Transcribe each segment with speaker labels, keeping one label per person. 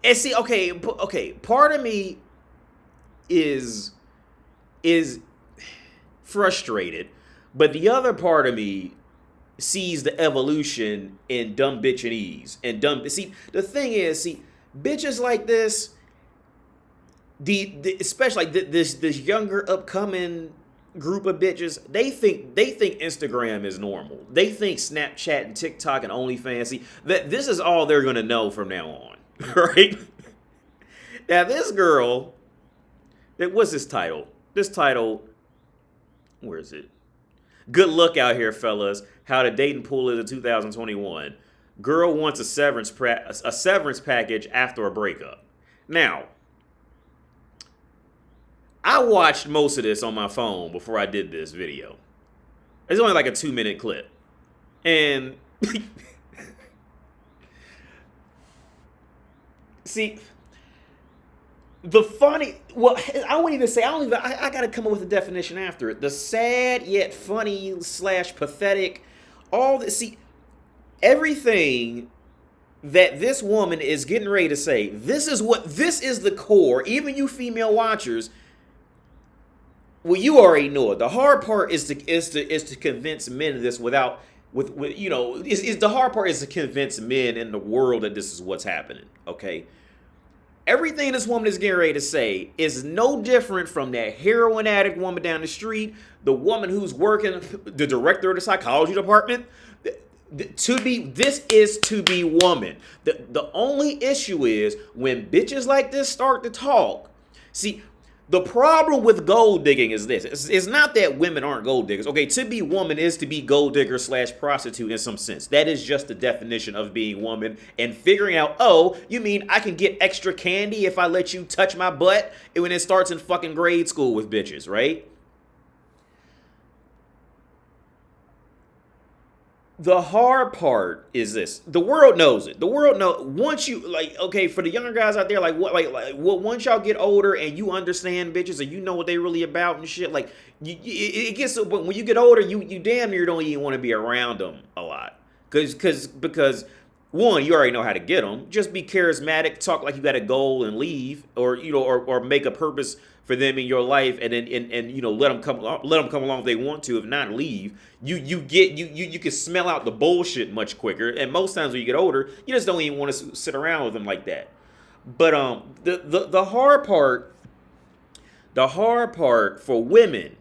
Speaker 1: And see, okay, part of me is frustrated, but the other part of me sees the evolution in dumb bitchinese and dumb. See, the thing is, bitches like this, especially like this younger upcoming group of bitches, they think Instagram is normal. They think Snapchat and TikTok and OnlyFans, that this is all they're gonna know from now on, right? Now this girl, what's this title? This title, where is it? Good luck out here, fellas. How the dating pool is in 2021. Girl wants a severance package after a breakup. Now, I watched most of this on my phone before I did this video. It's only like a 2-minute clip. And see, the funny, well, I won't even say, I gotta come up with a definition after it. The sad yet funny / pathetic, all this, see, everything that this woman is getting ready to say, this is the core, even you female watchers, well, you already know it. The hard part is to convince men of this the hard part is to convince men in the world that this is what's happening, okay? Everything this woman is getting ready to say is no different from that heroin addict woman down the street, the woman who's working, the director of the psychology department. This is to be woman. The only issue is when bitches like this start to talk. See, the problem with gold digging is this. It's not that women aren't gold diggers. Okay, to be woman is to be gold digger / prostitute in some sense. That is just the definition of being woman. And figuring out, oh, you mean I can get extra candy if I let you touch my butt? And when it starts in fucking grade school with bitches, right? The hard part is this. The world knows it. The world knows, once you, like, okay, for the younger guys out there, once y'all get older and you understand bitches and you know what they really about and shit, like, it gets to, but when you get older, you damn near don't even want to be around them a lot. Because one, you already know how to get them. Just be charismatic, talk like you got a goal and leave, or make a purpose for them in your life, and then let them come along if they want to. If not, leave. You can smell out the bullshit much quicker, and most times when you get older, you just don't even want to sit around with them like that. But the hard part for women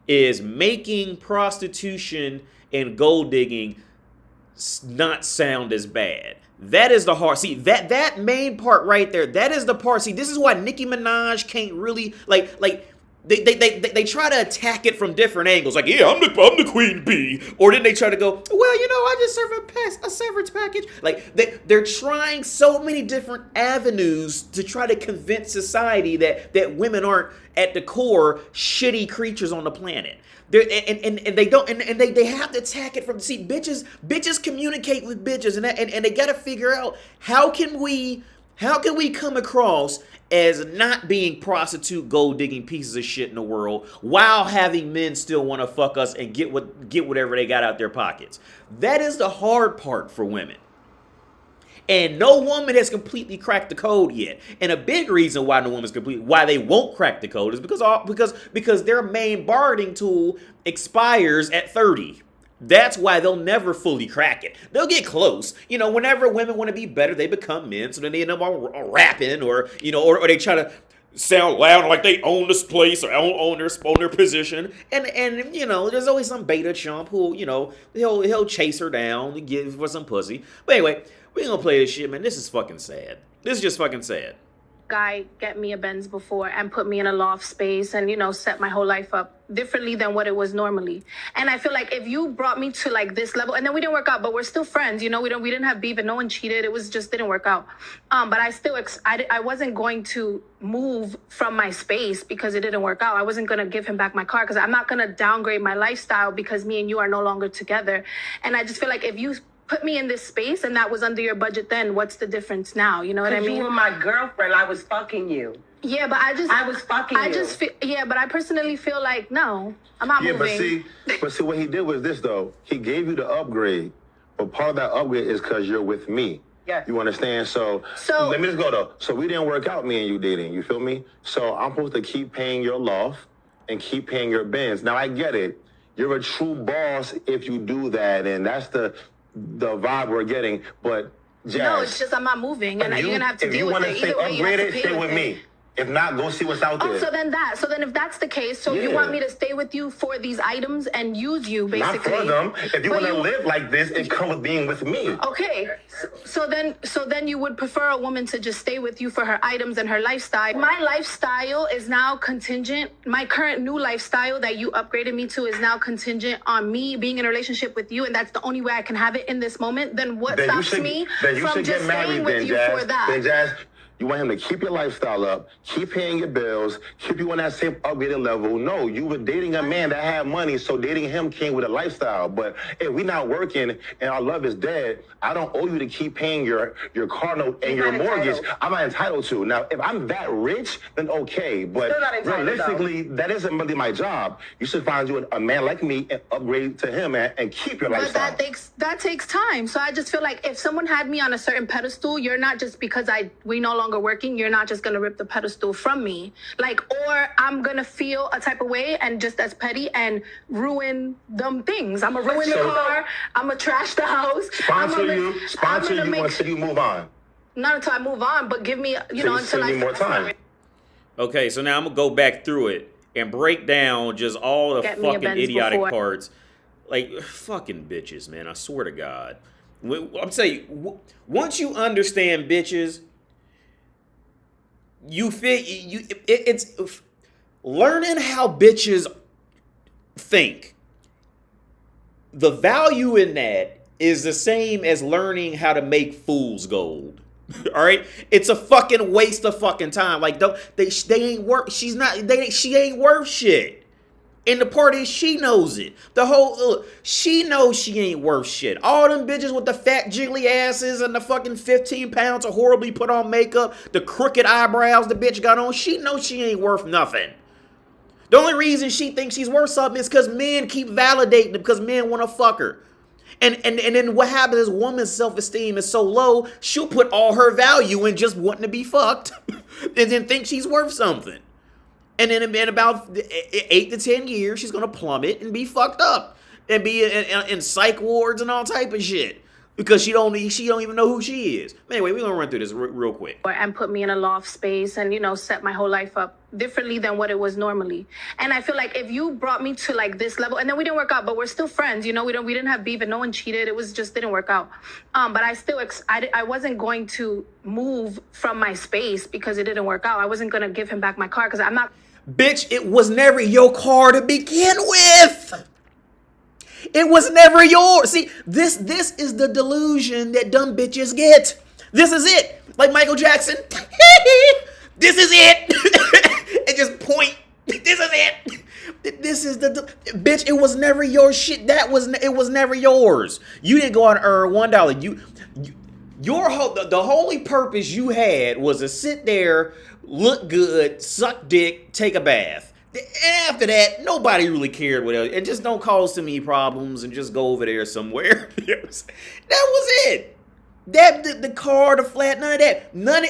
Speaker 1: is making prostitution and gold digging not sound as bad. That is the hard. See, that main part right there, that is the part. See, this is why Nicki Minaj can't really they try to attack it from different angles. Like, yeah, I'm the queen bee. Or then they try to go, well, I just serve a severance package. Like, they're trying so many different avenues to try to convince society that women aren't at the core shitty creatures on the planet. And they don't, and they have to attack it from, see, bitches communicate with bitches, and they got to figure out how can we come across as not being prostitute gold digging pieces of shit in the world while having men still want to fuck us and get whatever they got out their pockets. That is the hard part for women. And no woman has completely cracked the code yet. And a big reason why why they won't crack the code is because their main bargaining tool expires at 30. That's why they'll never fully crack it. They'll get close. Whenever women want to be better, they become men. So then they end up rapping or they try to sound loud like they own this place or own their position. And there's always some beta chump who, he'll chase her down and give her some pussy. But anyway, we ain't gonna play this shit, man. This is fucking sad. This is just fucking sad.
Speaker 2: Guy get me a Benz before and put me in a loft space and set my whole life up differently than what it was normally. And I feel like if you brought me to like this level, and then we didn't work out, but we're still friends, we didn't have beef and no one cheated. It was just didn't work out. But I still I wasn't going to move from my space because it didn't work out. I wasn't going to give him back my car because I'm not going to downgrade my lifestyle because me and you are no longer together. And I just feel like if you put me in this space and that was under your budget then, what's the difference now? You know what I mean?
Speaker 3: You were my girlfriend. I was fucking you.
Speaker 2: Yeah, but I was fucking you. But I personally feel like, no, I'm not moving.
Speaker 4: But see, what he did was this, though. He gave you the upgrade. But part of that upgrade is because you're with me.
Speaker 3: Yes.
Speaker 4: You understand? So let me just go though. So we didn't work out, me and you dating. You feel me? So I'm supposed to keep paying your loft and keep paying your bins. Now I get it. You're a true boss if you do that, and that's the vibe we're getting. But Jazz,
Speaker 2: no, it's just I'm not moving, and you're gonna have to deal with it.
Speaker 4: If you want to stay upgraded, stay with me. If not, go see what's out there.
Speaker 2: Oh, so then if that's the case, so you want me to stay with you for these items and use you basically?
Speaker 4: Not for them. If you want to live like this, it comes with being with me.
Speaker 2: Okay, so then you would prefer a woman to just stay with you for her items and her lifestyle. My lifestyle is now contingent. My current new lifestyle that you upgraded me to is now contingent on me being in a relationship with you, and that's the only way I can have it in this moment. Then what stops me from just staying with you for that?
Speaker 4: Then Jazz, you want him to keep your lifestyle up, keep paying your bills, keep you on that same upgraded level. No, you were dating a man that had money, so dating him came with a lifestyle. But if we're not working and our love is dead, I don't owe you to keep paying your car note and your mortgage. I'm not entitled to. Now, if I'm that rich, then okay. But realistically, that isn't really my job. You should find you a man like me and upgrade to him and keep your lifestyle.
Speaker 2: But that takes time. So I just feel like if someone had me on a certain pedestal, you're not just because we no longer working, you're not just gonna rip the pedestal from me, or I'm gonna feel a type of way and just as petty and ruin them things. I'm gonna ruin the car, I'm gonna trash the house,
Speaker 4: sponsor you until you move on.
Speaker 2: Not until I move on, but give me until I
Speaker 4: need more time.
Speaker 1: Okay, so now I'm gonna go back through it and break down just all the fucking idiotic parts. Like, fucking bitches, man, I swear to God. I'm telling you, once you understand bitches, it's learning how bitches think. The value in that is the same as learning how to make fool's gold. All right, it's a fucking waste of fucking time. Like, they ain't worth. She ain't worth shit. And the part is, she knows it. She knows she ain't worth shit. All them bitches with the fat jiggly asses and the fucking 15 pounds of horribly put on makeup, the crooked eyebrows the bitch got on, she knows she ain't worth nothing. The only reason she thinks she's worth something is because men keep validating it, because men want to fuck her. And then what happens is, woman's self-esteem is so low, she'll put all her value in just wanting to be fucked and then think she's worth something. And then in about 8 to 10 years, she's going to plummet and be fucked up and be in psych wards and all type of shit because she don't even know who she is. Anyway, we're going to run through this real quick.
Speaker 2: And put me in a loft space and, set my whole life up differently than what it was normally. And I feel like if you brought me to like this level, and then we didn't work out, but we're still friends, we didn't have beef and no one cheated. It was just didn't work out. But I wasn't going to move from my space because it didn't work out. I wasn't going to give him back my car because I'm not.
Speaker 1: Bitch, it was never your car to begin with. It was never yours. See, this is the delusion that dumb bitches get. This is it. Like Michael Jackson. This is it. And just point. This is it. This is the bitch. It was never your shit. It was never yours. You didn't go out and earn $1. The only purpose you had was to sit there, look good, suck dick, take a bath. And after that, nobody really cared what else. And just don't cause too many problems and just go over there somewhere. That was it. The car, the flat, none of that. None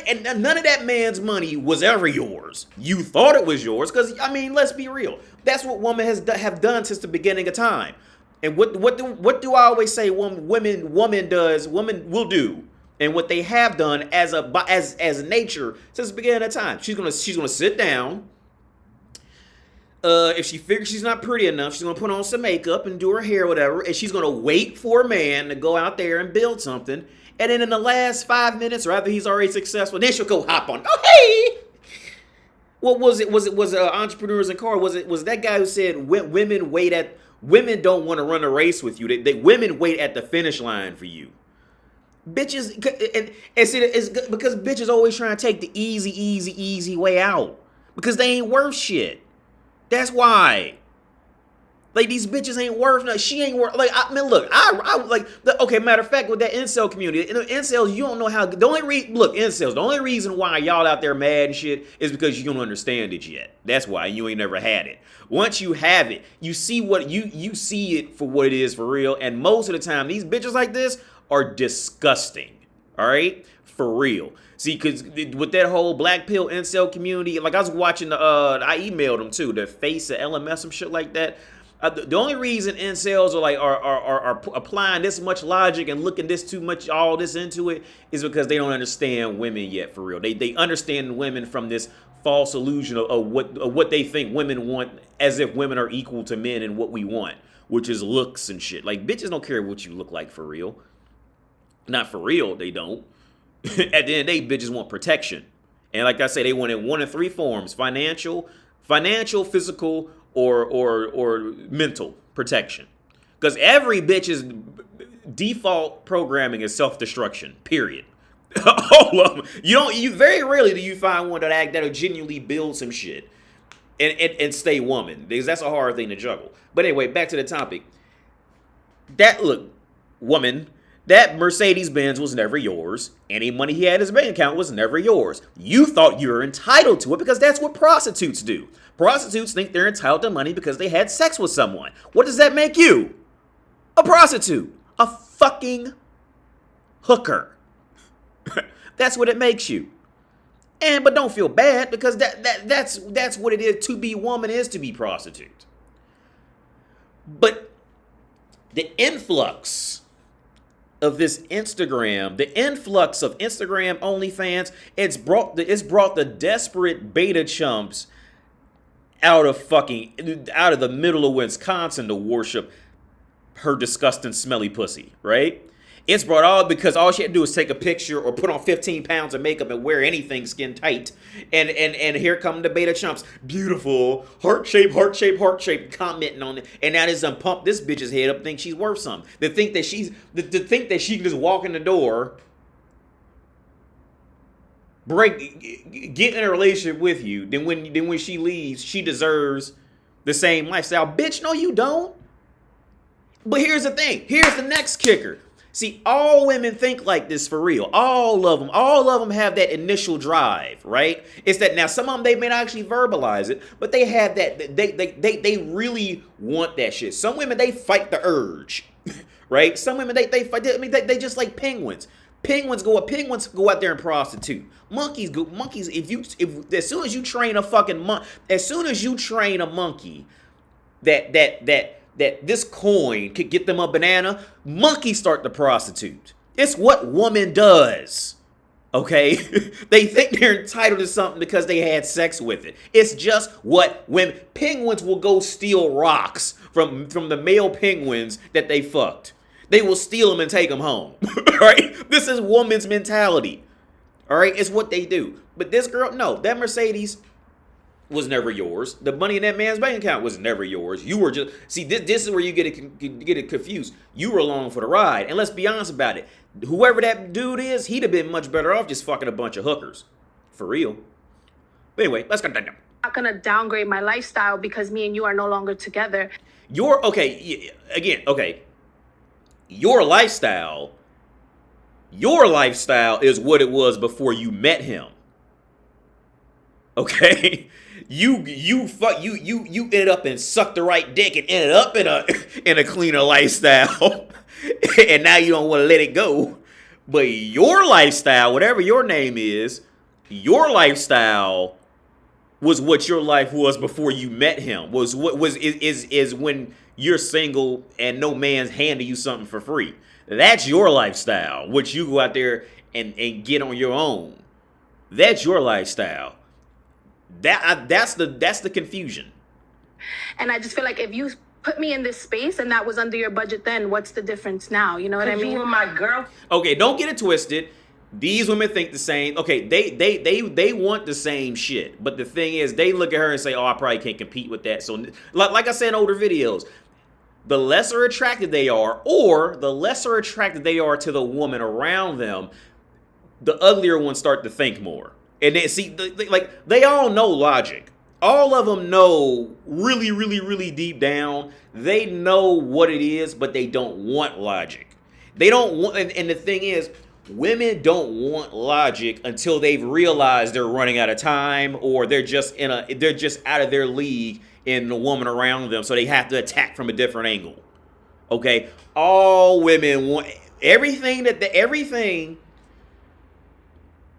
Speaker 1: of that man's money was ever yours. You thought it was yours because, let's be real. That's what women have done since the beginning of time. And what do I always say? Woman will do. And what they have done as nature since the beginning of time. She's gonna sit down. If she figures she's not pretty enough, she's gonna put on some makeup and do her hair, whatever, and she's gonna wait for a man to go out there and build something. And then in the last 5 minutes, or after he's already successful, then she'll go hop on. Oh, hey! What was it? Was it Entrepreneurs in Car? Was that guy who said women don't want to run a race with you? Women wait at the finish line for you. Bitches, and see, it's because bitches always trying to take the easy way out because they ain't worth shit. That's why. Like, these bitches ain't worth nothing. She ain't worth. Like, look, okay. Matter of fact, with that incel community, incels, you don't know how. The only reason why y'all out there mad and shit is because you don't understand it yet. That's why you ain't never had it. Once you have it, you see you see it for what it is for real. And most of the time, these bitches like this are disgusting. All right, for real. See, because with that whole black pill incel community, like I was watching I emailed them too, the face of LMS, some shit like that. The only reason incels are like are applying this much logic and looking this too much all this into it is because they don't understand women yet, for real. They understand women from this false illusion of what they think women want, as if women are equal to men and what we want, which is looks and shit. Like, bitches don't care what you look like, for real. Not for real, they don't. At the end of the day, bitches want protection. And like I say, they want it one of three forms: financial, physical, or mental protection. Because every bitch's default programming is self-destruction, period. All of them. You very rarely do you find one that'll genuinely build some shit and stay woman, because that's a hard thing to juggle. But anyway, back to the topic. Woman, that Mercedes-Benz was never yours. Any money he had in his bank account was never yours. You thought you were entitled to it because that's what prostitutes do. Prostitutes think they're entitled to money because they had sex with someone. What does that make you? A prostitute. A fucking hooker. That's what it makes you. But don't feel bad, because that's what it is. To be woman is to be prostitute. But the influx of Instagram OnlyFans, it's brought the desperate beta chumps out of the middle of Wisconsin to worship her disgusting smelly pussy, right? It's brought all because all she had to do is take a picture or put on 15 pounds of makeup and wear anything skin tight. And here come the beta chumps. Beautiful. Heart shape, commenting on it. And now this pump this bitch's head up, think she's worth something. To think that she can just walk in the door, get in a relationship with you, then when she leaves, she deserves the same lifestyle. Bitch, no you don't. But here's the thing. Here's the next kicker. See, all women think like this, for real. All of them have that initial drive, right? It's that now some of them, they may not actually verbalize it, but they have that, they really want that shit. Some women, they fight the urge, right? Some women, they fight, I mean, they just like penguins. Penguins go out there and prostitute. Monkeys, if as soon as you train a monkey that this coin could get them a banana, monkeys start to prostitute. It's what woman does, okay? They think they're entitled to something because they had sex with it. It's just what women... Penguins will go steal rocks from the male penguins that they fucked. They will steal them and take them home, right? This is woman's mentality, all right? It's what they do. But this girl, no, that Mercedes was never yours. The money in that man's bank account was never yours. You were just... See, this is where you get it confused. You were along for the ride. And let's be honest about it. Whoever that dude is, he'd have been much better off just fucking a bunch of hookers. For real. But anyway, let's continue.
Speaker 2: I'm not going to downgrade my lifestyle because me and you are no longer together.
Speaker 1: Your lifestyle is what it was before you met him. Okay? You ended up and sucked the right dick and ended up in a cleaner lifestyle. And now you don't want to let it go. But your lifestyle, whatever your name is, your lifestyle was what your life was before you met him. Is when you're single and no man's handing you something for free. That's your lifestyle, which you go out there and get on your own. That's your lifestyle. That's the confusion.
Speaker 2: And I just feel like if you put me in this space and that was under your budget, then what's the difference now? You know what I mean?
Speaker 3: You were my girl. Okay,
Speaker 1: don't get it twisted. These women think the same. Okay, they want the same shit. But the thing is, they look at her and say, "Oh, I probably can't compete with that." So, like I said in older videos, the lesser attracted they are, or the lesser attracted they are to the woman around them, the uglier ones start to think more. And they see, they all know logic. All of them know really, really, really deep down, they know what it is, but they don't want logic. They don't want, and the thing is, women don't want logic until they've realized they're running out of time, or they're just out of their league in the woman around them, so they have to attack from a different angle. Okay? All women want everything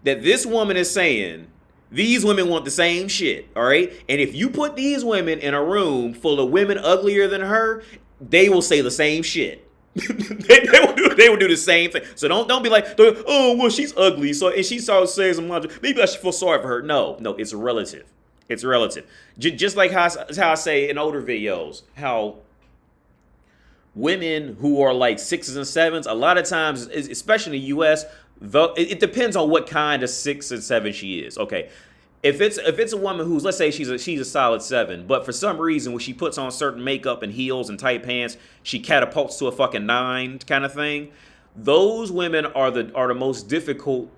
Speaker 1: that this woman is saying these women want the same shit, all right? And if you put these women in a room full of women uglier than her, they will say the same shit. they will do the same thing. So don't be like, oh, well, she's ugly. So and she starts saying some logic. Maybe I should feel sorry for her. No, it's relative. It's relative. Just like how I say in older videos, how women who are like 6s and 7s, a lot of times, especially in the U.S., it depends on what kind of 6 and 7 she is. Okay, if it's a woman who's, let's say she's a solid 7, but for some reason when she puts on certain makeup and heels and tight pants, she catapults to a fucking 9 kind of thing. Those women are the most difficult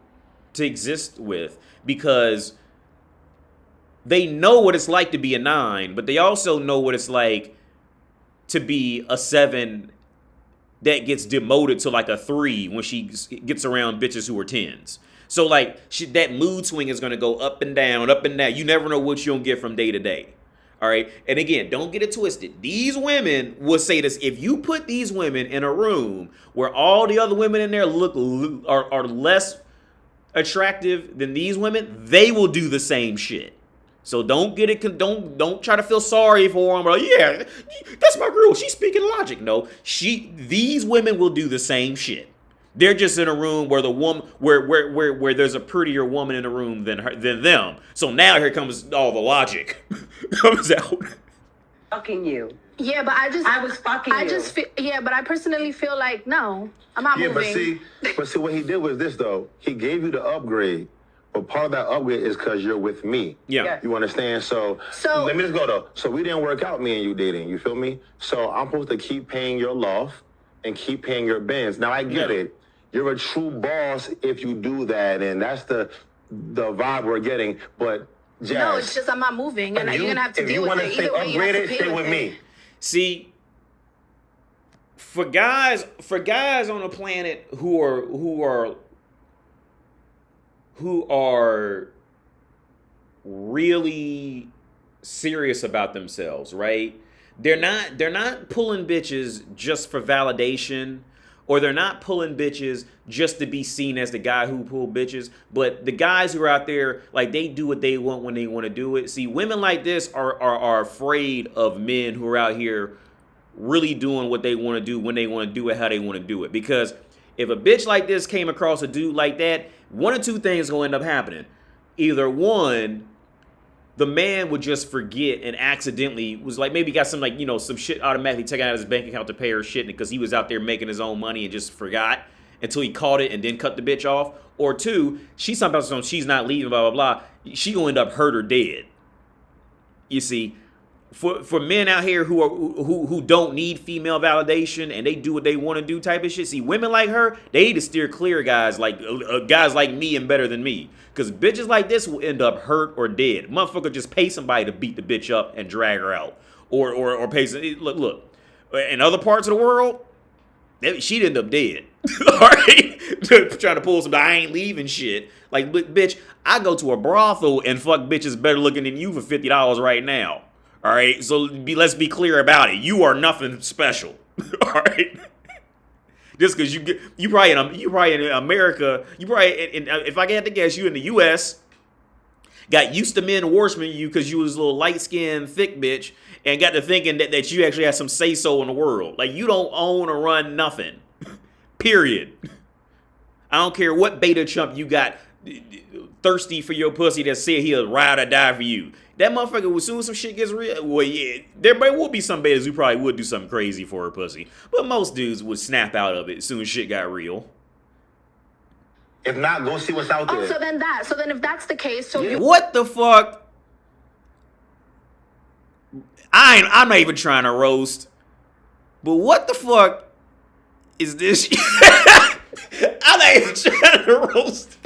Speaker 1: to exist with, because they know what it's like to be a 9, but they also know what it's like to be a 7 that gets demoted to like a 3 when she gets around bitches who are 10s. So like that mood swing is going to go up and down, up and down. You never know what you're going to get from day to day. All right. And again, don't get it twisted. These women will say this. If you put these women in a room where all the other women in there are less attractive than these women, they will do the same shit. So don't get it. Don't try to feel sorry for them. Or, yeah, that's my girl. She's speaking logic. No, these women will do the same shit. They're just in a room where the woman, where there's a prettier woman in the room than them. So now here comes all the logic comes out.
Speaker 3: Fucking you.
Speaker 2: Yeah, but
Speaker 3: I was fucking you.
Speaker 2: But I personally feel like, no, I'm not moving.
Speaker 4: But see what he did was this, though. He gave you the upgrade. But part of that upgrade is because you're with me.
Speaker 1: Yeah.
Speaker 4: You understand? So let me just go, though. So we didn't work out, me and you dating. You feel me? So I'm supposed to keep paying your loft and keep paying your bins. Now, I get it. You're a true boss if you do that. And that's the vibe we're getting. But, Jazz,
Speaker 2: no, it's just I'm not moving. And you're going to have to deal with it.
Speaker 4: If you want to stay upgraded, stay with me.
Speaker 1: See, for guys on the planet who are really serious about themselves, right? They're not pulling bitches just for validation, or they're not pulling bitches just to be seen as the guy who pulled bitches. But the guys who are out there, like, they do what they want when they want to do it. See, women like this are afraid of men who are out here really doing what they want to do when they want to do it, how they want to do it. Because if a bitch like this came across a dude like that, one of two things will end up happening. Either one, the man would just forget and accidentally was like, maybe got some, like, you know, some shit automatically taken out of his bank account to pay her shit because he was out there making his own money and just forgot until he caught it and then cut the bitch off. Or two, she's talking about something, she's not leaving, blah, blah, blah. She gonna end up hurt or dead. You see, for men out here who don't need female validation and they do what they want to do type of shit. See, women like her, they need to steer clear of guys like me and better than me. Because bitches like this will end up hurt or dead. Motherfucker just pay somebody to beat the bitch up and drag her out. Or pay some, look. In other parts of the world, she'd end up dead. All right? Trying to pull some I ain't leaving shit. Like, bitch, I go to a brothel and fuck bitches better looking than you for $50 right now. All right, so let's be clear about it. You are nothing special. All right, just because you probably in America, if I had to guess, you in the U.S. got used to men worshiping you because you was a little light skinned thick bitch and got to thinking that you actually have some say so in the world. Like, you don't own or run nothing. Period. I don't care what beta chump you got thirsty for your pussy that said he'll ride or die for you. That motherfucker, as soon as some shit gets real, well, yeah, there will be some betas who probably would do something crazy for her pussy. But most dudes would snap out of it as soon as shit got real.
Speaker 4: If not, go see what's out there.
Speaker 2: Oh, so then if that's the case,
Speaker 1: what the fuck? I'm not even trying to roast. But what the fuck is this? I'm not even trying to roast.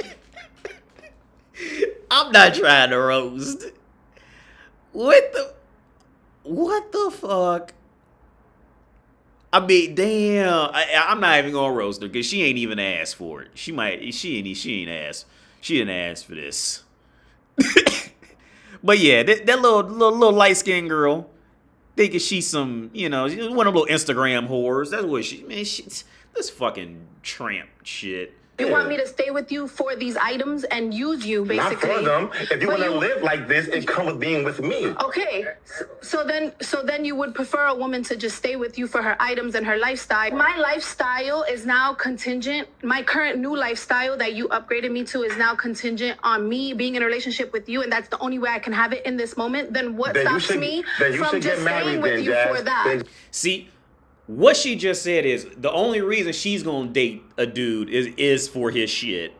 Speaker 1: I'm not trying to roast. What the fuck? I mean, damn. I'm not even gonna roast her because she ain't even asked for it. She didn't ask for this. But yeah, that little light skinned girl thinking she's some, you know, one of them little Instagram whores. That's what this fucking tramp shit.
Speaker 2: You want me to stay with you for these items and use you, basically.
Speaker 4: Not for them. If you want to live like this, it comes with being with me.
Speaker 2: Okay, so then you would prefer a woman to just stay with you for her items and her lifestyle. My lifestyle is now contingent. My current new lifestyle that you upgraded me to is now contingent on me being in a relationship with you, and that's the only way I can have it in this moment. Then what stops me from just staying with you for that?
Speaker 1: See, what she just said is the only reason she's gonna date a dude is for his shit,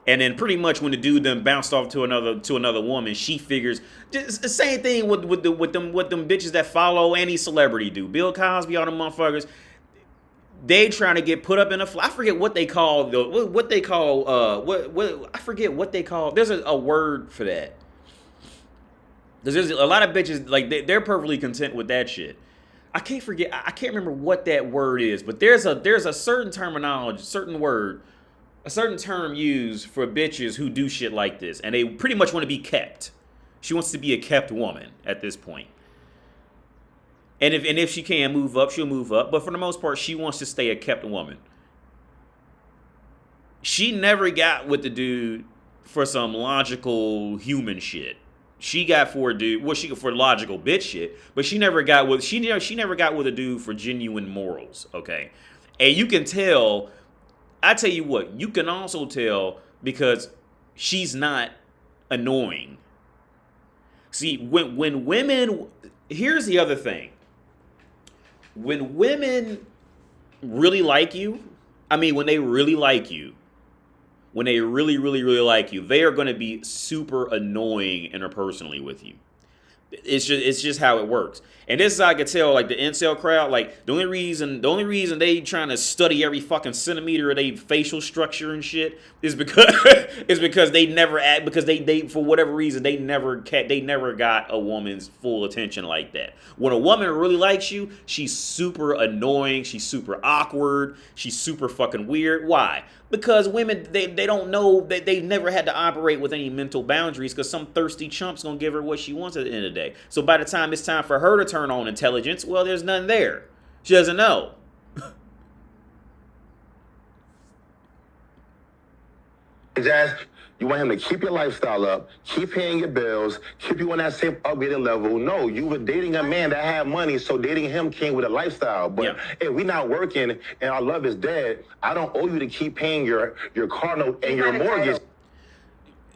Speaker 1: and then pretty much when the dude then bounced off to another woman, she figures just the same thing with them bitches that follow any celebrity do. Bill Cosby, all them motherfuckers, they trying to get put up in a I forget what they call I forget what they call. There's a word for that. There's a lot of bitches like they're perfectly content with that shit. I can't remember what that word is, but there's a certain terminology, a certain term used for bitches who do shit like this, and they pretty much want to be kept. She wants to be a kept woman at this point. And if she can move up, she'll move up, but for the most part, she wants to stay a kept woman. She never got with the dude for some logical human shit. She got for a dude, well, she got for logical bitch shit, but she never got with a dude for genuine morals, okay? And you can tell, I tell you what, you can also tell because she's not annoying. See, when women, here's the other thing. When women really like you, when they really like you, when they really, really, really like you, they are going to be super annoying interpersonally with you. It's just how it works. And this is how I could tell, like, the incel crowd, like, the only reason they trying to study every fucking centimeter of their facial structure and shit is because they never act, because they for whatever reason they never got a woman's full attention like that. When a woman really likes you, she's super annoying, she's super awkward, she's super fucking weird. Why? Because women, they don't know, that they've never had to operate with any mental boundaries because some thirsty chump's going to give her what she wants at the end of the day. So by the time it's time for her to turn on intelligence, well, there's none there. She doesn't know.
Speaker 4: Jazz, you want him to keep your lifestyle up, keep paying your bills, keep you on that same upgraded level. No, you were dating a man that had money, so dating him came with a lifestyle. But if we not working and our love is dead, I don't owe you to keep paying your car note and your mortgage.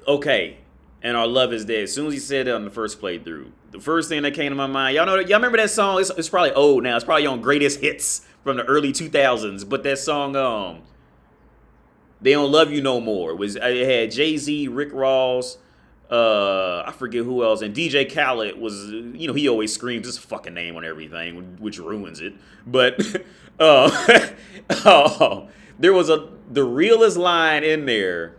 Speaker 1: Okay, and our love is dead. As soon as he said that on the first playthrough, the first thing that came to my mind, y'all remember that song? It's probably old now. It's probably on greatest hits from the early 2000s. But that song, They Don't Love You No More, it had Jay-Z, Rick Ross, I forget who else, and DJ Khaled was, he always screams his fucking name on everything, which ruins it. But there was the realest line in there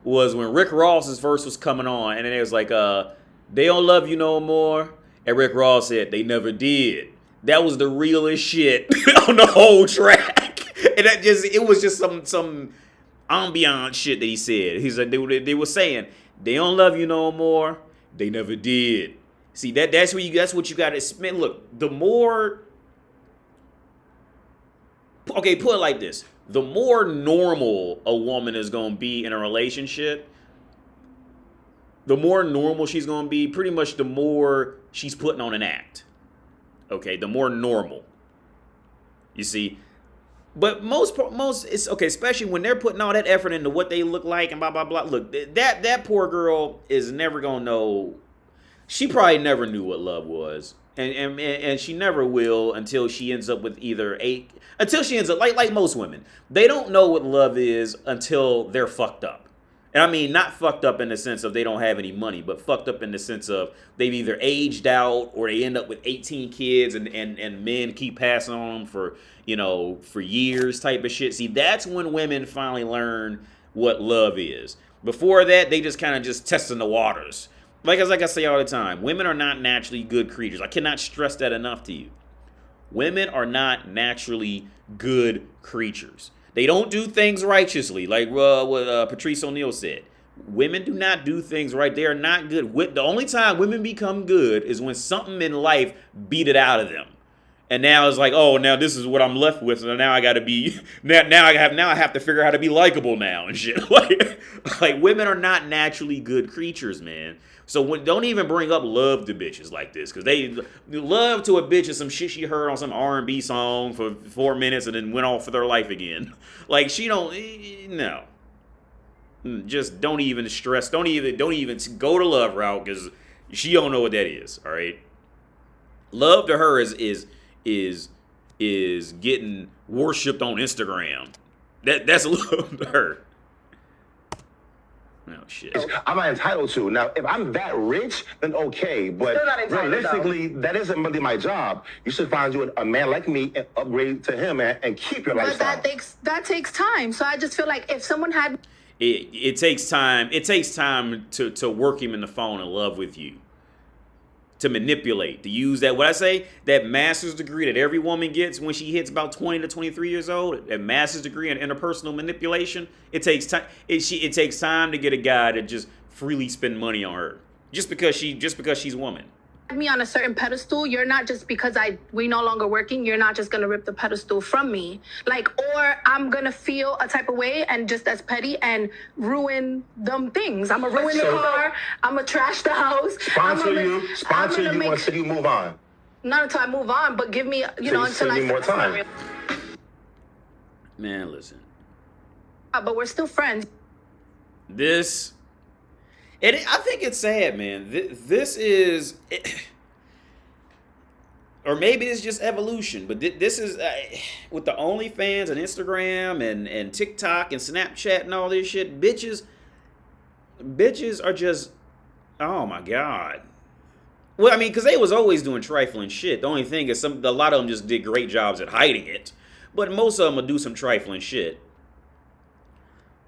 Speaker 1: was when Rick Ross's verse was coming on, and then it was like, they don't love you no more, and Rick Ross said, they never did. That was the realest shit on the whole track. And it was just some ambient shit that he said. He's like, they were saying, they don't love you no more. They never did. See, that's what you got to, man, look, the more, okay, put it like this. The more normal a woman is going to be in a relationship, the more normal she's going to be, pretty much the more she's putting on an act. Okay, the more normal. You see? But most it's okay, especially when they're putting all that effort into what they look like and blah blah blah. Look, that poor girl is never gonna know. She probably never knew what love was, and she never will until she ends up with like most women. They don't know what love is until they're fucked up. And I mean, not fucked up in the sense of they don't have any money, but fucked up in the sense of they've either aged out or they end up with 18 kids and men keep passing on them for years type of shit. See, that's when women finally learn what love is. Before that, they just kind of just testing the waters. Like I say all the time, women are not naturally good creatures. I cannot stress that enough to you. Women are not naturally good creatures. They don't do things righteously, like what Patrice O'Neal said. Women do not do things right. They are not good. The only time women become good is when something in life beat it out of them. And now it's like, oh, now this is what I'm left with. So now I got to be now I have to figure out how to be likable now and shit. Like women are not naturally good creatures, man. So don't even bring up love to bitches like this, because they love to a bitch is some shit she heard on some R&B song for 4 minutes and then went off for their life again. Like she don't no. Just don't even stress. Don't even go to love route, because she don't know what that is. All right. Love to her is getting worshipped on Instagram. That's love to her. Oh shit.
Speaker 4: I'm not entitled to. Now, if I'm that rich, then okay. But realistically, that isn't really my job. You should find you a man like me and upgrade to him and keep your lifestyle.
Speaker 2: But that takes time. So I just feel like if someone had
Speaker 1: it takes time. It takes time to work him in the phone and love with you. To manipulate, to use that, what I say, that master's degree that every woman gets when she hits about 20 to 23 years old, that master's degree in interpersonal manipulation, it takes time. It takes time to get a guy to just freely spend money on her, just because she's a woman.
Speaker 2: me on a certain pedestal, you're not just because we no longer working, you're not just gonna rip the pedestal from me. Like, or I'm gonna feel a type of way and just as petty and ruin them things. I'm gonna ruin the car, I'm gonna trash the house.
Speaker 4: Sponsor you until you move on.
Speaker 2: Not until I move on, but give me, until I
Speaker 4: more time.
Speaker 1: Man, listen.
Speaker 2: But we're still friends.
Speaker 1: I think it's sad, man. This is, or maybe it's just evolution, but this is, with the OnlyFans and Instagram and TikTok and Snapchat and all this shit, bitches are just, oh my God. Well, I mean, because they was always doing trifling shit. The only thing is a lot of them just did great jobs at hiding it, but most of them will do some trifling shit.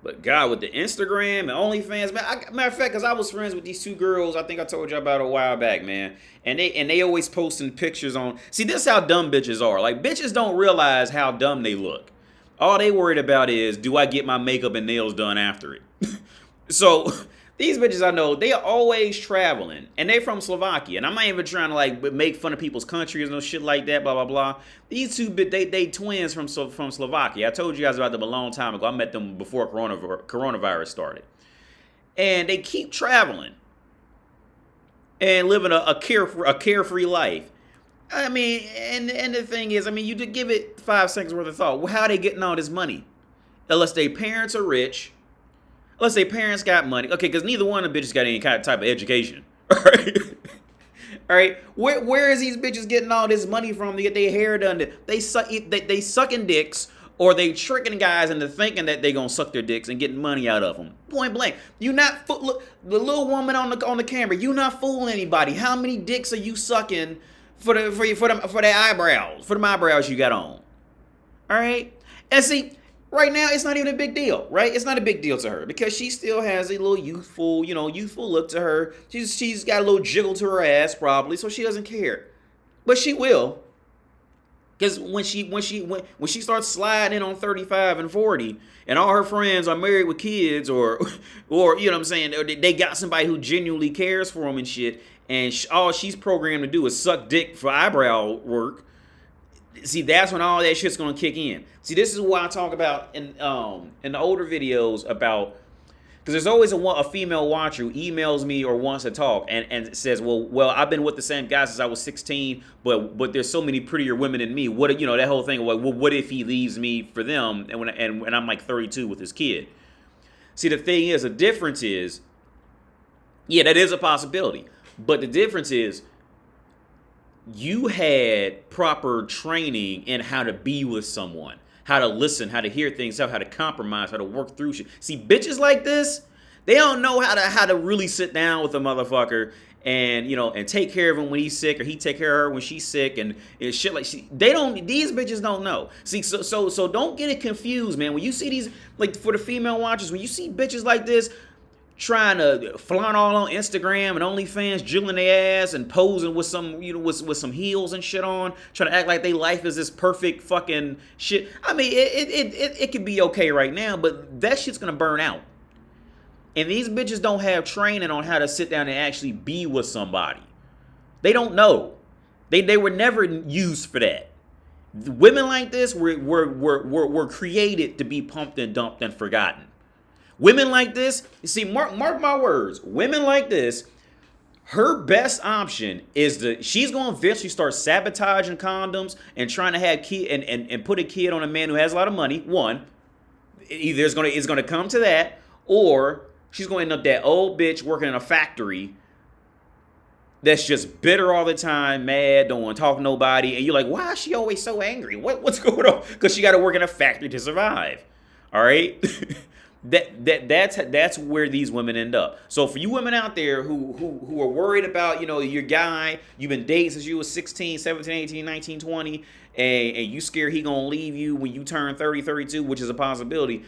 Speaker 1: But God, with the Instagram and OnlyFans, man, matter of fact, because I was friends with these two girls, I think I told you about a while back, man. And they always posting pictures on. See, this is how dumb bitches are. Like, bitches don't realize how dumb they look. All they worried about is, do I get my makeup and nails done after it? So these bitches I know, they are always traveling, and they from Slovakia. And I'm not even trying to like make fun of people's countries, no shit like that, blah blah blah. These two, they twins from Slovakia. I told you guys about them a long time ago. I met them before coronavirus started, and they keep traveling and living a carefree life. I mean, and the thing is, I mean, you did give it 5 seconds worth of thought. Well, how are they getting all this money? Unless their parents are rich. Let's say parents got money. Okay, because neither one of the bitches got any kind of type of education. All right? All right? Where is these bitches getting all this money from to get their hair done? They sucking dicks, or they tricking guys into thinking that they gonna suck their dicks and getting money out of them. Point blank. You not look, the little woman on the camera. You not fooling anybody. How many dicks are you sucking for the eyebrows? For the eyebrows you got on. All right? And see, right now, it's not even a big deal, right? It's not a big deal to her because she still has a little youthful look to her. She's got a little jiggle to her ass probably, so she doesn't care. But she will, because when she starts sliding in on 35 and 40, and all her friends are married with kids, or you know what I'm saying, they got somebody who genuinely cares for them and shit, and all she's programmed to do is suck dick for eyebrow work. See, that's when all that shit's gonna kick in. See, this is why I talk about in the older videos about, because there's always a female watcher who emails me or wants to talk and says, well, I've been with the same guy since I was 16, but there's so many prettier women than me. What, that whole thing? Like, well, what if he leaves me for them and I'm like 32 with his kid? See, the thing is, the difference is, yeah, that is a possibility, but the difference is, you had proper training in how to be with someone, how to listen, how to hear things out, how to compromise, how to work through shit. See, bitches like this, they don't know how to really sit down with a motherfucker and take care of him when he's sick, or he take care of her when she's sick, and shit like these bitches don't know. See, so don't get it confused, man. When you see these, like, for the female watchers, when you see bitches like this trying to flaunt all on Instagram and OnlyFans, jiggling their ass and posing with some, with some heels and shit on, trying to act like their life is this perfect fucking shit. I mean, it could be okay right now, but that shit's gonna burn out. And these bitches don't have training on how to sit down and actually be with somebody. They don't know. They were never used for that. Women like this were created to be pumped and dumped and forgotten. Women like this, you see, mark my words. Women like this, her best option is she's going to eventually start sabotaging condoms and trying to have and put a kid on a man who has a lot of money. One, either it's going to come to that, or she's going to end up that old bitch working in a factory that's just bitter all the time, mad, don't want to talk to nobody, and you're like, why is she always so angry? What's going on? Because she got to work in a factory to survive. All right. That's where these women end up. So for you women out there who are worried about, your guy you've been dating since you was 16, 17, 18, 19, 20, and you scared he gonna leave you when you turn 30, 32, which is a possibility.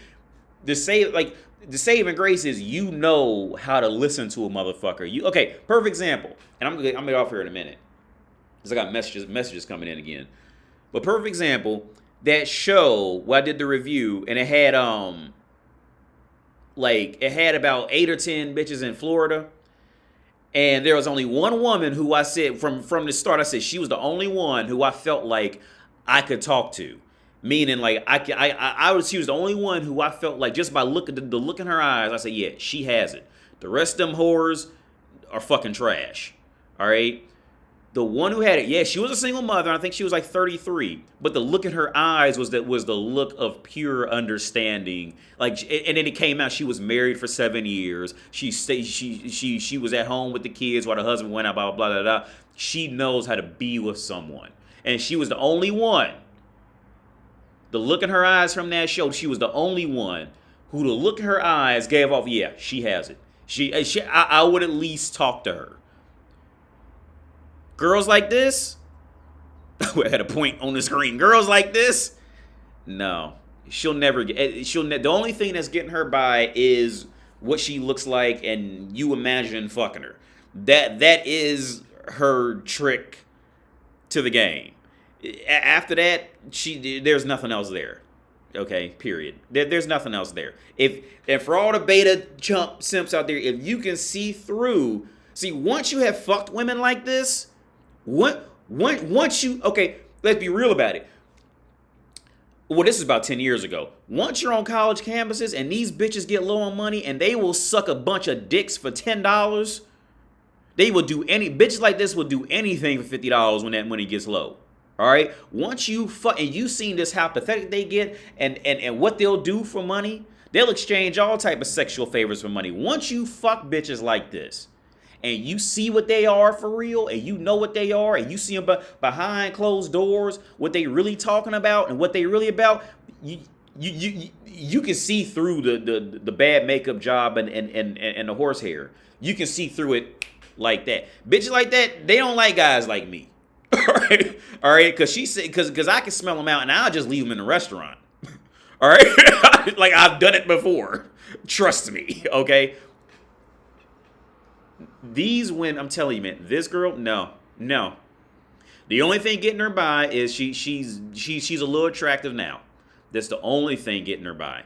Speaker 1: The saving grace is you know how to listen to a motherfucker. Okay, perfect example. And I'm gonna get off here in a minute, because I got messages coming in again. But perfect example, that show where I did the review, and it had about 8 or 10 bitches in Florida, and there was only one woman who I said from the start, I said she was the only one who I felt like I could talk to. Meaning, like, she was the only one who I felt like, just by the look in her eyes, I said, yeah, she has it. The rest of them whores are fucking trash. All right? The one who had it, yeah, she was a single mother. I think she was like 33. But the look in her eyes was the look of pure understanding. Like, and then it came out she was married for 7 years. She was at home with the kids while the husband went out, blah, blah, blah, blah. She knows how to be with someone. And she was the only one. The look in her eyes from that show, she was the only one who the look in her eyes gave off, yeah, she has it. I would at least talk to her. Girls like this, I had a point on the screen. Girls like this, no, she'll never get. The only thing that's getting her by is what she looks like, and you imagine fucking her. That is her trick to the game. After that, there's nothing else there. Okay, period. There's nothing else there. And for all the beta chump simps out there, if you can see through, once you have fucked women like this, once you, okay, let's be real about it. Well, this is about 10 years ago. Once you're on college campuses and these bitches get low on money and they will suck a bunch of dicks for $10, they will do bitches like this will do anything for $50 when that money gets low. All right. Once you and you seen this, how pathetic they get, and what they'll do for money, they'll exchange all type of sexual favors for money. Once you fuck bitches like this, and you see what they are for real, and you know what they are, and you see them behind closed doors, what they really talking about and what they really about, you can see through the bad makeup job and the horsehair. You can see through it like that. Bitches like that, they don't like guys like me. All right, because she said, because I can smell them out, and I'll just leave them in the restaurant. All right, like I've done it before. Trust me, okay. These women, I'm telling you, man, this girl, no. The only thing getting her by is she's a little attractive now. That's the only thing getting her by.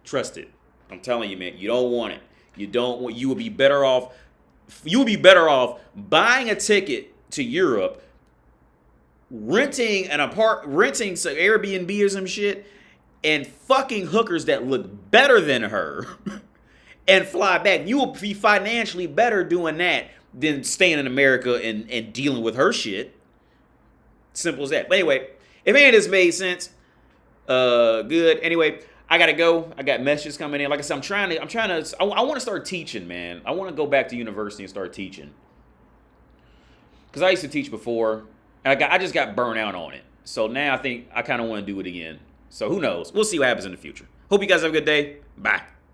Speaker 1: Trust it. I'm telling you, man, you don't want it. You would be better off. You would be better off buying a ticket to Europe, renting some Airbnb or some shit, and fucking hookers that look better than her, and fly back. You will be financially better doing that than staying in America and dealing with her shit. Simple as that. But anyway, if any of this made sense, good. Anyway, I gotta go. I got messages coming in. Like I said, I want to start teaching, man. I want to go back to university and start teaching. Because I used to teach before, and I just got burnt out on it. So now I think I kind of want to do it again. So who knows? We'll see what happens in the future. Hope you guys have a good day. Bye.